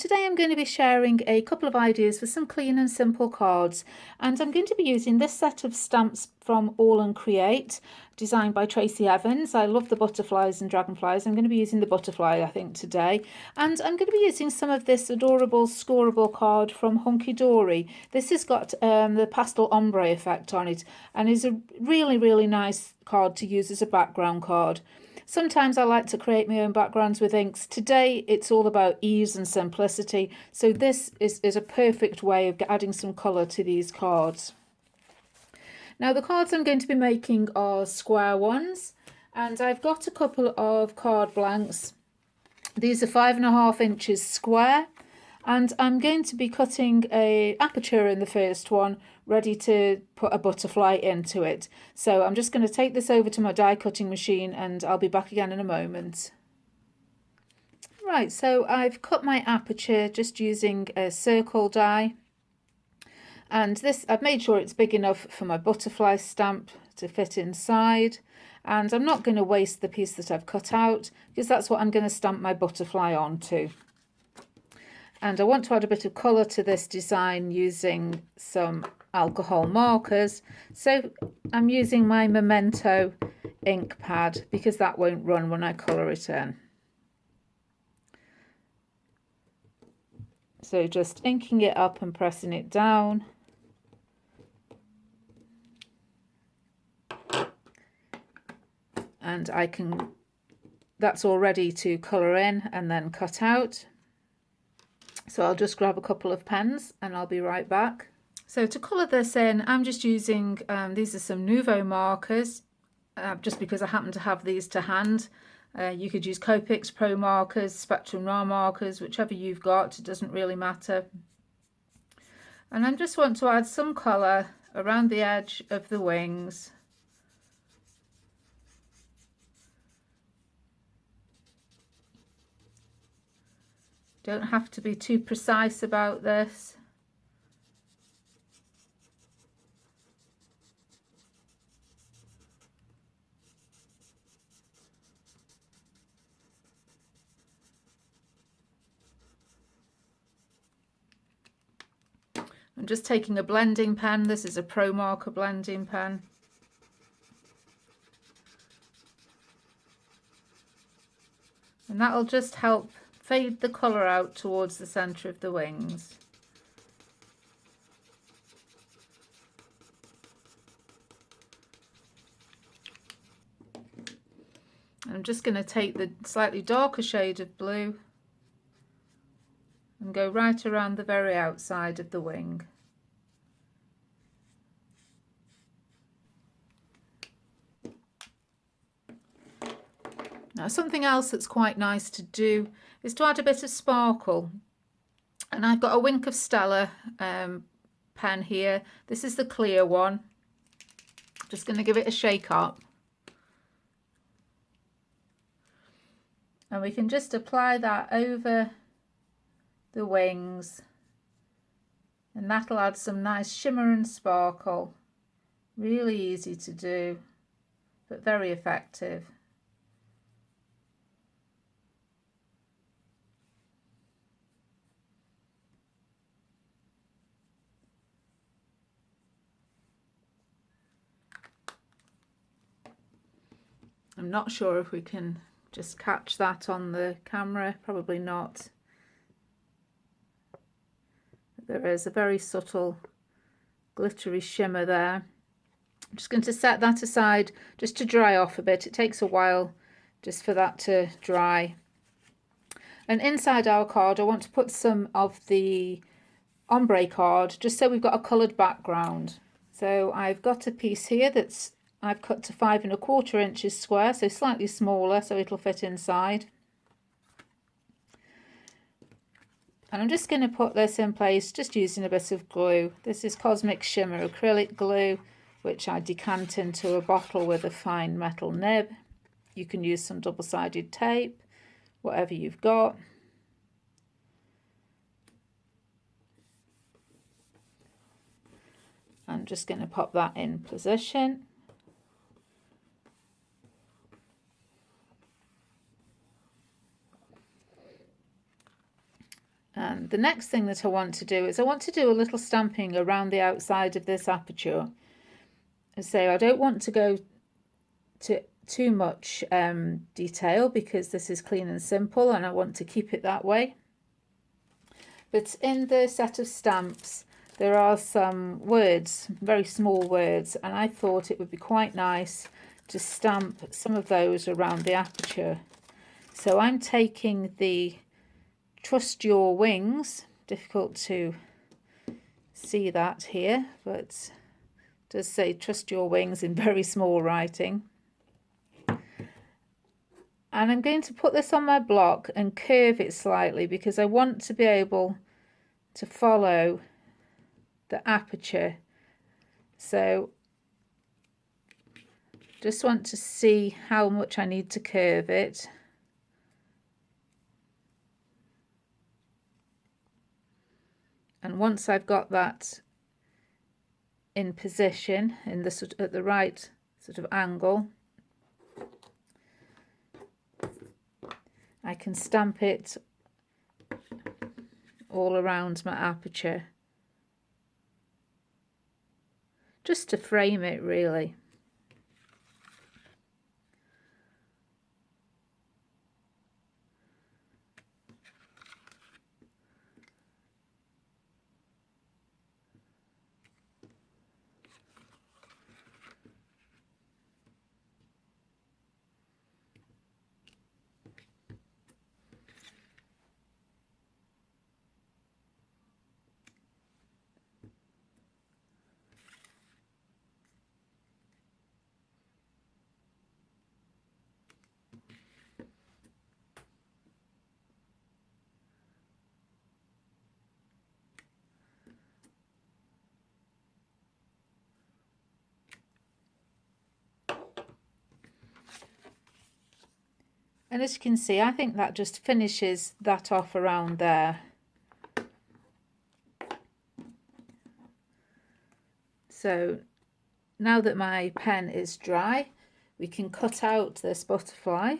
today I'm going to be sharing a couple of ideas for some clean and simple cards, and I'm going to be using this set of stamps from AALL Create, designed by Tracy Evans. I love the butterflies and dragonflies. I'm going to be using the butterfly, I think, today, and I'm going to be using some of this adorable scorable card from Hunkydory. This has got the pastel ombre effect on it and is a really nice card to use as a background card. Sometimes I like to create my own backgrounds with inks. Today it's all about ease and simplicity, so this is a perfect way of adding some colour to these cards. Now the cards I'm going to be making are square ones, and I've got a couple of card blanks. These are 5.5 inches square, and I'm going to be cutting a aperture in the first one, ready to put a butterfly into it. So I'm just going to take this over to my die cutting machine and I'll be back again in a moment. Right, so I've cut my aperture just using a circle die, and this I've made sure it's big enough for my butterfly stamp to fit inside, and I'm not going to waste the piece that I've cut out because that's what I'm going to stamp my butterfly onto. And I want to add a bit of colour to this design using some alcohol markers, so I'm using my Memento ink pad because that won't run when I colour it in. So just inking it up and pressing it down. And that's all ready to colour in and then cut out. So I'll just grab a couple of pens and I'll be right back. So to colour this in, I'm just using, these are some Nouveau markers, just because I happen to have these to hand. You could use Copics Pro markers, Spectrum Noir markers, whichever you've got, it doesn't really matter. And I just want to add some colour around the edge of the wings. Don't have to be too precise about this. I'm just taking a blending pen. This is a Pro Marker blending pen. And that'll just help fade the colour out towards the centre of the wings. I'm just going to take the slightly darker shade of blue and go right around the very outside of the wing. Now something else that's quite nice to do is to add a bit of sparkle, and I've got a Wink of Stella pen here. This is the clear one. Just going to give it a shake up, and we can just apply that over the wings, and that'll add some nice shimmer and sparkle. Really easy to do, but very effective. I'm not sure if we can just catch that on the camera, probably not. There is a very subtle glittery shimmer there. I'm just going to set that aside just to dry off a bit. It takes a while just for that to dry. And inside our card I want to put some of the ombre card, just so we've got a coloured background. So I've got a piece here that's I've cut to 5.25 inches square, so slightly smaller, so it'll fit inside. And I'm just going to put this in place just using a bit of glue. This is Cosmic Shimmer acrylic glue, which I decant into a bottle with a fine metal nib. You can use some double-sided tape, whatever you've got. I'm just going to pop that in position. the next thing that I want to do is I want to do a little stamping around the outside of this aperture. So I don't want to go to too much detail because this is clean and simple and I want to keep it that way. But in the set of stamps there are some words, very small words, and I thought it would be quite nice to stamp some of those around the aperture. So I'm taking the Trust Your Wings, difficult to see that here, but it does say Trust Your Wings in very small writing. And I'm going to put this on my block and curve it slightly because I want to be able to follow the aperture. So just want to see how much I need to curve it. And once I've got that in position, in the sort at the right sort of angle, I can stamp it all around my aperture, just to frame it really. And as you can see, I think that just finishes that off around there. So now that my pen is dry, we can cut out this butterfly.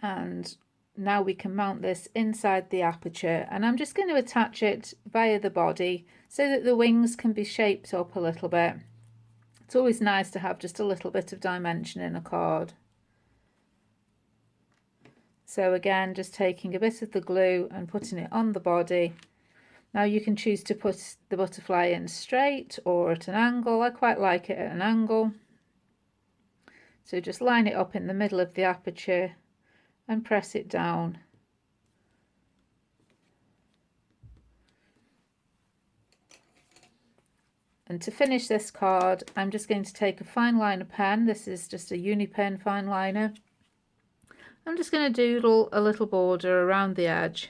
And now we can mount this inside the aperture, and I'm just going to attach it via the body so that the wings can be shaped up a little bit. It's always nice to have just a little bit of dimension in a card. So again, just taking a bit of the glue and putting it on the body. Now you can choose to put the butterfly in straight or at an angle. I quite like it at an angle. So just line it up in the middle of the aperture and press it down. And to finish this card, I'm just going to take a fine liner pen. This is just a uni pen fine liner. I'm just going to doodle a little border around the edge.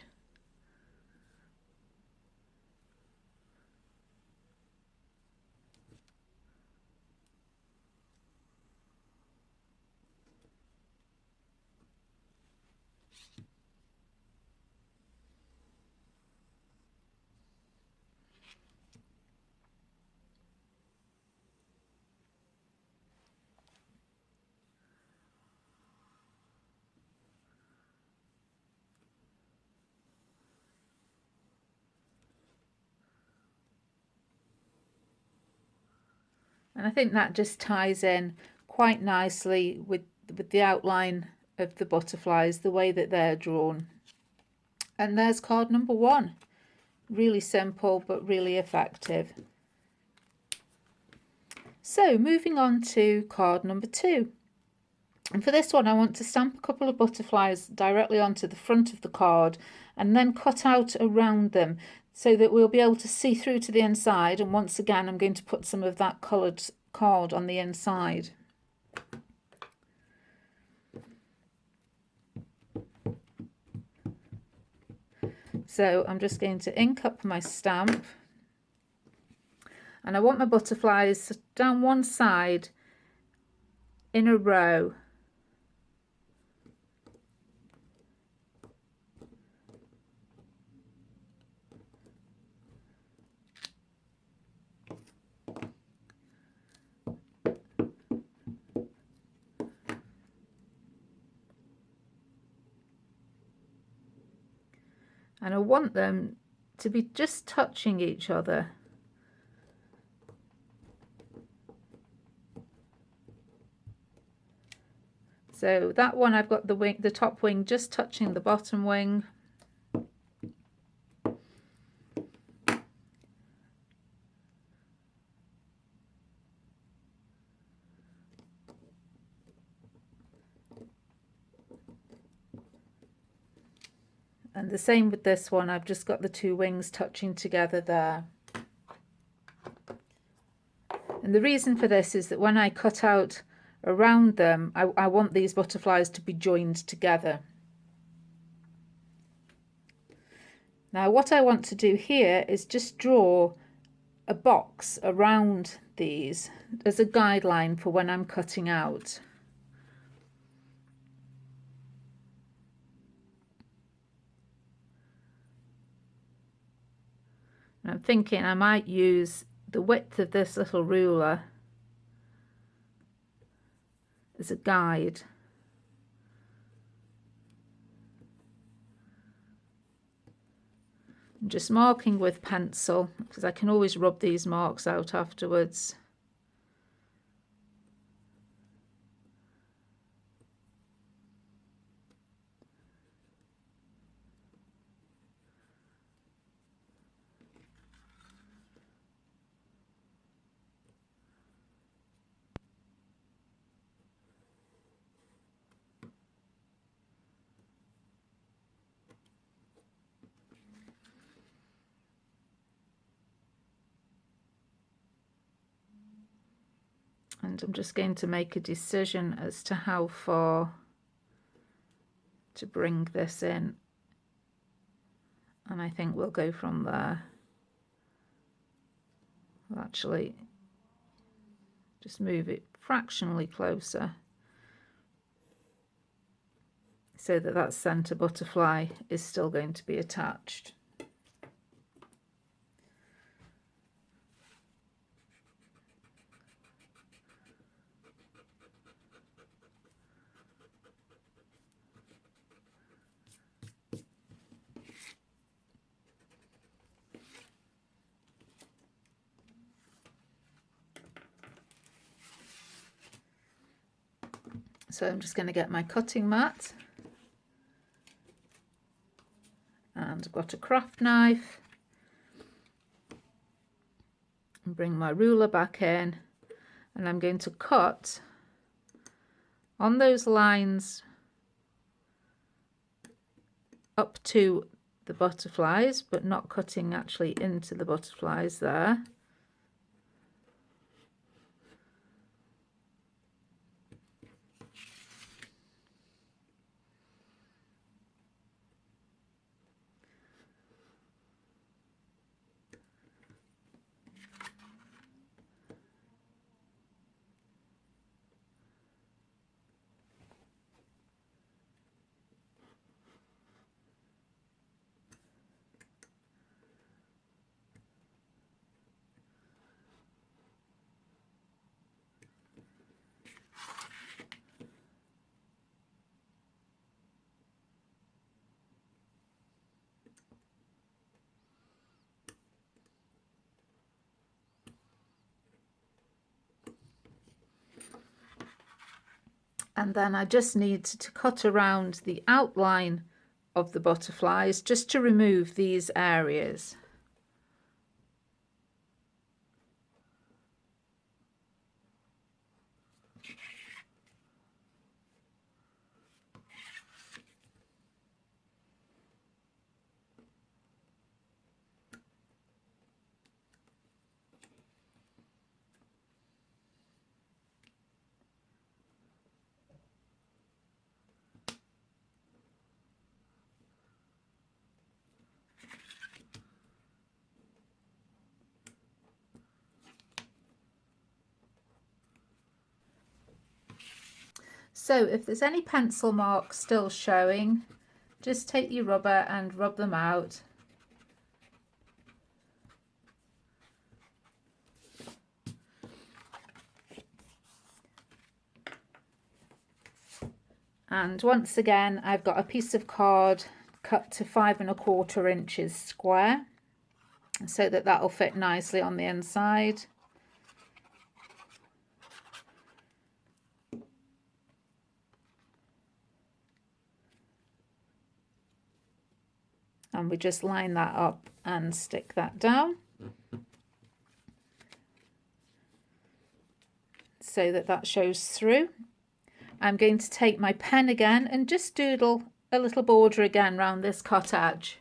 And I think that just ties in quite nicely with the outline of the butterflies, the way that they're drawn. And there's card number 1. Really simple but really effective. So moving on to card number 2. And for this one I want to stamp a couple of butterflies directly onto the front of the card and then cut out around them so that we'll be able to see through to the inside, and once again I'm going to put some of that coloured card on the inside. So I'm just going to ink up my stamp, and I want my butterflies down one side in a row. and I want them to be just touching each other. So that one I've got the top wing just touching the bottom wing. And the same with this one, I've just got the two wings touching together there. And the reason for this is that when I cut out around them, I want these butterflies to be joined together. Now what I want to do here is just draw a box around these as a guideline for when I'm cutting out. And I'm thinking I might use the width of this little ruler as a guide. I'm just marking with pencil because I can always rub these marks out afterwards. And I'm just going to make a decision as to how far to bring this in. And I think we'll go from there. I'll actually just move it fractionally closer so that that centre butterfly is still going to be attached. So I'm just going to get my cutting mat, and I've got a craft knife, and bring my ruler back in, and I'm going to cut on those lines up to the butterflies, but not cutting actually into the butterflies there. And then I just need to cut around the outline of the butterflies just to remove these areas. So if there's any pencil marks still showing, just take your rubber and rub them out. And once again, I've got a piece of card cut to 5 1/4 inches square, so that that'll fit nicely on the inside. And we just line that up and stick that down so that that shows through. I'm going to take my pen again and just doodle a little border again around this cut edge.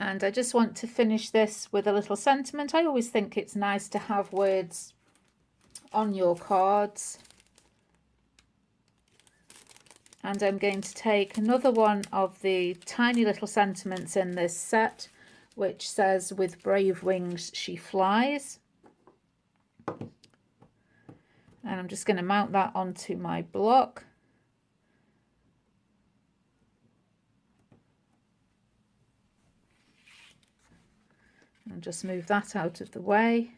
And I just want to finish this with a little sentiment. I always think it's nice to have words on your cards. And I'm going to take another one of the tiny little sentiments in this set, which says, "With brave wings she flies." And I'm just going to mount that onto my block. And just move that out of the way.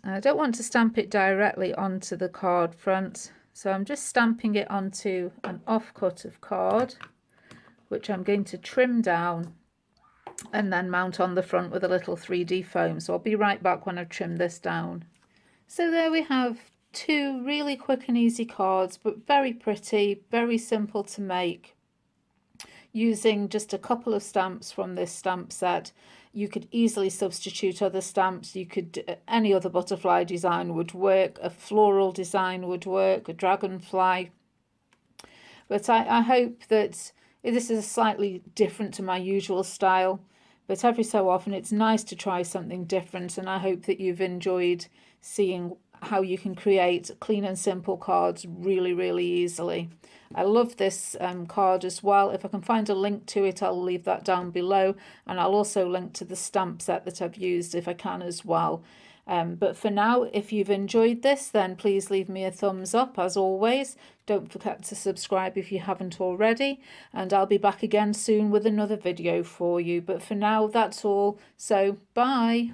And I don't want to stamp it directly onto the card front, so I'm just stamping it onto an offcut of card, which I'm going to trim down and then mount on the front with a little 3D foam. So I'll be right back when I've trimmed this down. So there we have 2 really quick and easy cards, but very pretty, very simple to make, using just a couple of stamps from this stamp set. You could easily substitute other stamps. You could, any other butterfly design would work, a floral design would work, a dragonfly. But I hope that this is slightly different to my usual style, but every so often it's nice to try something different, and I hope that you've enjoyed seeing how you can create clean and simple cards really easily. I love this card as well. If I can find a link to it, I'll leave that down below, and I'll also link to the stamp set that I've used if I can as well. But for now, if you've enjoyed this, then please leave me a thumbs up as always. Don't forget to subscribe if you haven't already, and I'll be back again soon with another video for you. But for now, that's all. So bye.